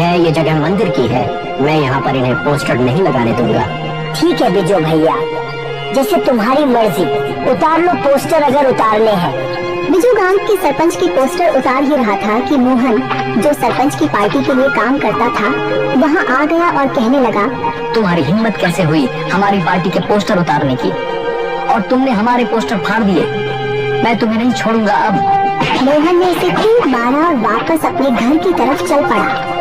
है ये जगह मंदिर की है, मैं यहाँ पर इन्हें पोस्टर नहीं लगाने दूंगा। ठीक है बिजू भैया, जैसे तुम्हारी मर्जी, उतार लो पोस्टर अगर उतारने हैं। बिजू गांव के सरपंच की पोस्टर उतार ही रहा था कि मोहन, जो सरपंच की पार्टी के लिए काम करता था, वहाँ आ गया और कहने लगा, तुम्हारी हिम्मत कैसे हुई हमारी पार्टी के पोस्टर उतारने की, और तुमने हमारे पोस्टर फाड़ दिए। मैं तुम्हें नहीं छोड़ूंगा अब। मोहन ने इसे खूब मारा और वापस अपने घर की तरफ चल पड़ा।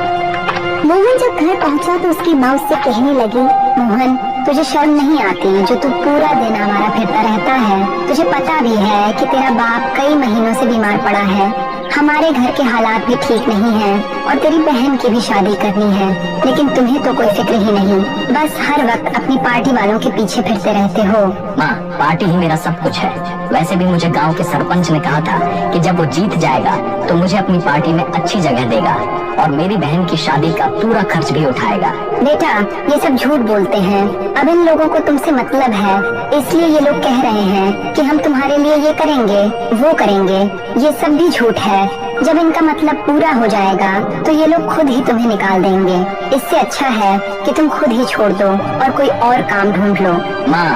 मोहन जब घर पहुंचा तो उसकी माँ उससे कहने लगी, मोहन तुझे शर्म नहीं आती जो तू पूरा दिन हमारा फिरता रहता है? तुझे पता भी है कि तेरा बाप कई महीनों से बीमार पड़ा है, हमारे घर के हालात भी ठीक नहीं हैं और तेरी बहन की भी शादी करनी है, लेकिन तुम्हें तो कोई फिक्र ही नहीं, बस हर वक्त अपनी पार्टी वालों के पीछे फिरते रहते हो। माँ, पार्टी ही मेरा सब कुछ है। वैसे भी मुझे गांव के सरपंच ने कहा था कि जब वो जीत जाएगा तो मुझे अपनी पार्टी में अच्छी जगह देगा और मेरी बहन की शादी का पूरा खर्च भी उठाएगा। बेटा, ये सब झूठ बोलते हैं। अब इन लोगों को तुमसे मतलब है, इसलिए ये लोग कह रहे हैं कि हम तुम्हारे लिए ये करेंगे वो करेंगे। ये सब भी झूठ है। जब इनका मतलब पूरा हो जाएगा तो ये लोग खुद ही तुम्हें निकाल देंगे। इससे अच्छा है कि तुम खुद ही छोड़ दो और कोई और काम ढूंढ लो। माँ,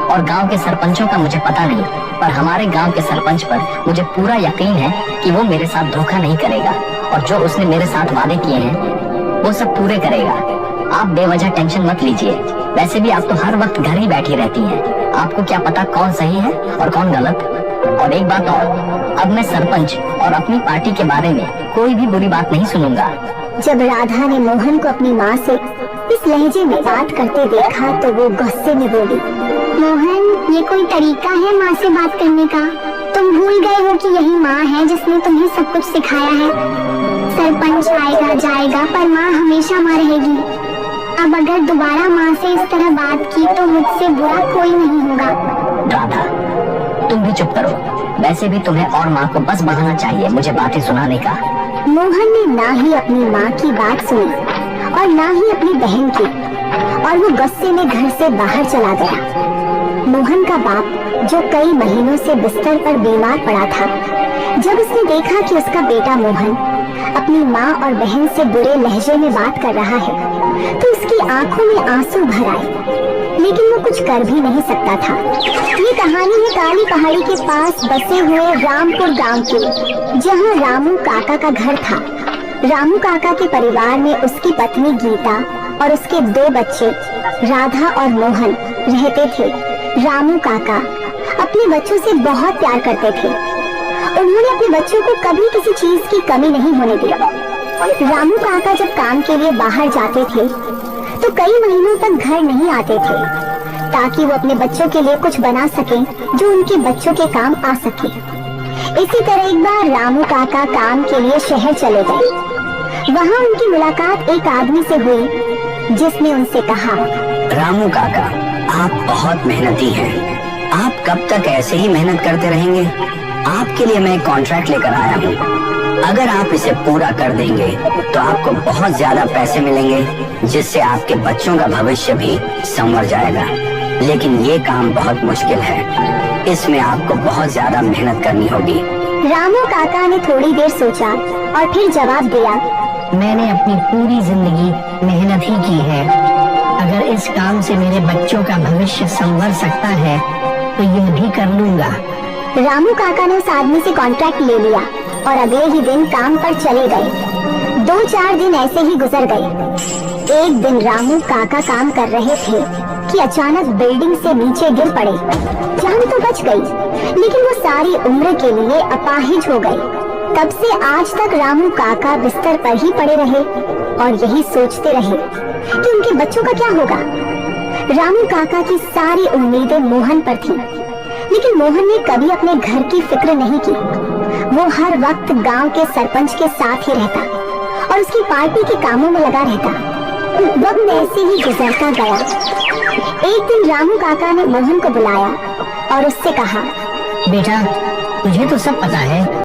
और गांव के सरपंचों का मुझे पता नहीं, पर हमारे गांव के सरपंच पर मुझे पूरा यकीन है कि वो मेरे साथ धोखा नहीं करेगा और जो उसने मेरे साथ वादे किए हैं वो सब पूरे करेगा। आप बेवजह टेंशन मत लीजिए। वैसे भी आप तो हर वक्त घर ही बैठी रहती हैं। आपको क्या पता कौन सही है और कौन गलत। और एक बात और, अब मैं सरपंच और अपनी पार्टी के बारे में कोई भी बुरी बात नहीं सुनूंगा। जब राधा ने मोहन को अपनी माँ से इस लहजे में बात करते देखा तो वो गुस्से में बोली, मोहन ये कोई तरीका है माँ से बात करने का? तुम भूल गए हो कि यही माँ है जिसने तुम्हें सब कुछ सिखाया है। सरपंच आएगा जाएगा पर माँ हमेशा माँ रहेगी। अब अगर दोबारा माँ से इस तरह बात की तो मुझसे बुरा कोई नहीं होगा। राधा, तुम भी चुप करो। वैसे भी तुम्हें और माँ को बस बहाना चाहिए मुझे बातें सुनाने का। मोहन ने ना ही अपनी माँ की बात सुनी और ना ही अपनी बहन की, और वो गुस्से में घर से बाहर चला गया। मोहन का बाप, जो कई महीनों से बिस्तर पर बीमार पड़ा था, जब उसने देखा कि उसका बेटा मोहन अपनी माँ और बहन से बुरे लहजे में बात कर रहा है तो उसकी आंखों में आंसू भर आए, लेकिन वो कुछ कर भी नहीं सकता था। ये कहानी है काली पहाड़ी के पास बसे हुए रामपुर गांव की, जहां रामू काका का घर था। रामू काका के परिवार में उसकी पत्नी गीता और उसके 2 बच्चे राधा और मोहन रहते थे। रामू काका अपने बच्चों से बहुत प्यार करते थे। उन्होंने अपने बच्चों को कभी किसी चीज की कमी नहीं होने दी। रामू काका जब काम के लिए बाहर जाते थे तो कई महीनों तक घर नहीं आते थे, ताकि वो अपने बच्चों के लिए कुछ बना सकें जो उनके बच्चों के काम आ सके। इसी तरह एक बार रामू काका काम के लिए शहर चले गए। वहाँ उनकी मुलाकात एक आदमी से हुई जिसने उनसे कहा, रामू काका, आप बहुत मेहनती हैं। आप कब तक ऐसे ही मेहनत करते रहेंगे? आपके लिए मैं कॉन्ट्रैक्ट लेकर आया हूँ। अगर आप इसे पूरा कर देंगे तो आपको बहुत ज्यादा पैसे मिलेंगे, जिससे आपके बच्चों का भविष्य भी संवर जाएगा। लेकिन ये काम बहुत मुश्किल है, इसमें आपको बहुत ज्यादा मेहनत करनी होगी। रामू काका ने थोड़ी देर सोचा और फिर जवाब दिया, मैंने अपनी पूरी जिंदगी मेहनत ही की है। अगर इस काम से मेरे बच्चों का भविष्य संवर सकता है तो यह भी कर लूंगा। रामू काका ने उस आदमी से कॉन्ट्रैक्ट ले लिया और अगले ही दिन काम पर चले गए। 2-4 दिन ऐसे ही गुजर गए। एक दिन रामू काका काम कर रहे थे कि अचानक बिल्डिंग से नीचे गिर पड़े। जान तो बच गई, लेकिन वो सारी उम्र के लिए अपाहिज हो गए। तब से आज तक रामू काका बिस्तर पर ही पड़े रहे और यही सोचते रहे कि उनके बच्चों का क्या होगा। रामू काका की सारी उम्मीदें मोहन पर थी, लेकिन मोहन ने कभी अपने घर की फिक्र नहीं की। वो हर वक्त गांव के सरपंच के साथ ही रहता और उसकी पार्टी के कामों में लगा रहता। वक्त ऐसे ही गुजरता गया। एक दिन रामू काका ने मोहन को बुलाया और उससे कहा, बेटा, तुझे तो सब पता है